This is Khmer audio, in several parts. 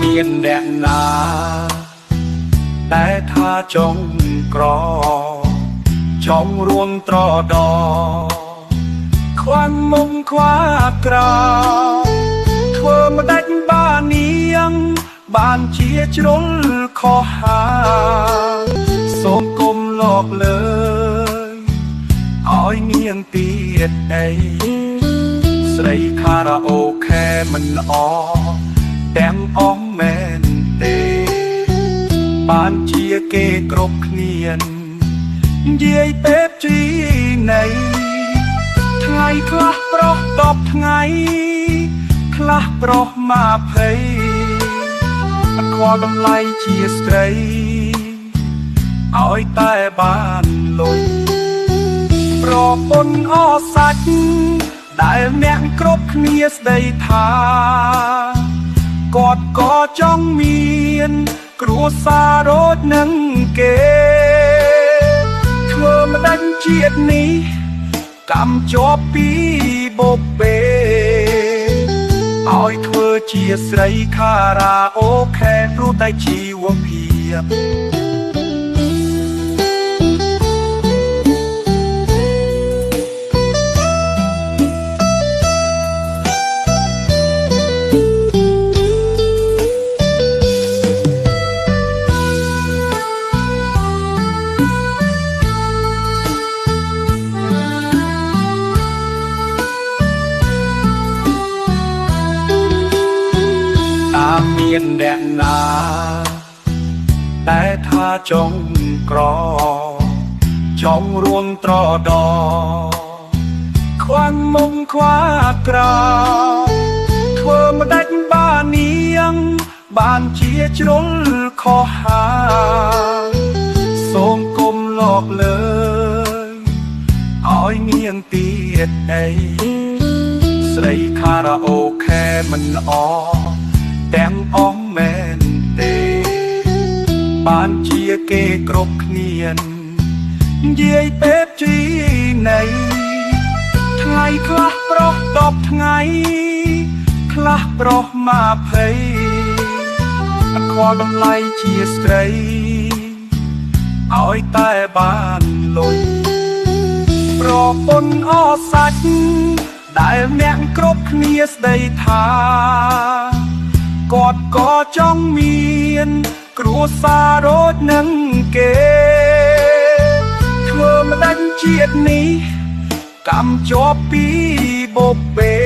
មានអ្នកណាតែថាចង់ក្រចង់រួមត្រដខ្វាន់មុំខ្វាក្រៅធ្វើមិនដាច់បាននាងបានជាជ្រុលខុសហើយសូមគុំលោកលើយឲ្យនាងទៀតអីស្រីខារ៉ាអូខេមិនអទាំងអស់មែនទេបានជាគេគ្រប់គ្នានិយាយពេបជីនៃថ្ងៃខ្លះប្រុស10ថ្ងៃខ្លះប្រុស20អត់ខ្វល់តម្លៃជាស្ត្រីឲ្យតែបានលុយប្រពន្ធអសាច់ដែលអ្នកគ្រប់គ្នាស្ដីថាគាត់ក៏ចង់មានគ្រួសារដូចនឹងគេធ្វើមិនដាច់ជាតិនេះកម្មជាប់ពីបបេឲ្យធ្វើជាស្រីខារ៉ាអូខេព្រោះតែជីវភាពមានអ្នកណាតែថាចង់ក្រចង់រួមត្រដខ្វាន់មុំខ្វាក្រៅធ្វើមិនដាច់បាននាងបានជាជ្រុលខុសហើយសូមគុំលោកលើយឲ្យនាងទៀតអីស្រីខារ៉ាអូខេមិនអទាំងអស់មែនទេបានជាគេគ្រប់គ្នានិយាយពេបជីនៃថ្ងៃខ្លះប្រុស10ថ្ងៃខ្លះប្រុស20អត់ខ្វល់តម្លៃជាស្ត្រីឲ្យតែបានលុយប្រពន្ធអសាច់ដែលអ្នកគ្រប់គ្នាស្ដីថាគាត់ក៏ចង់មានគ្រួសារដូចនឹងគេធ្វើមិនដាច់ជាតិនេះកម្មជាប់ពីបបេ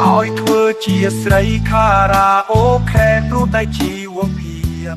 ឲ្យធ្វើជាស្រីខារ៉ាអូខេព្រោះតែជីវភាព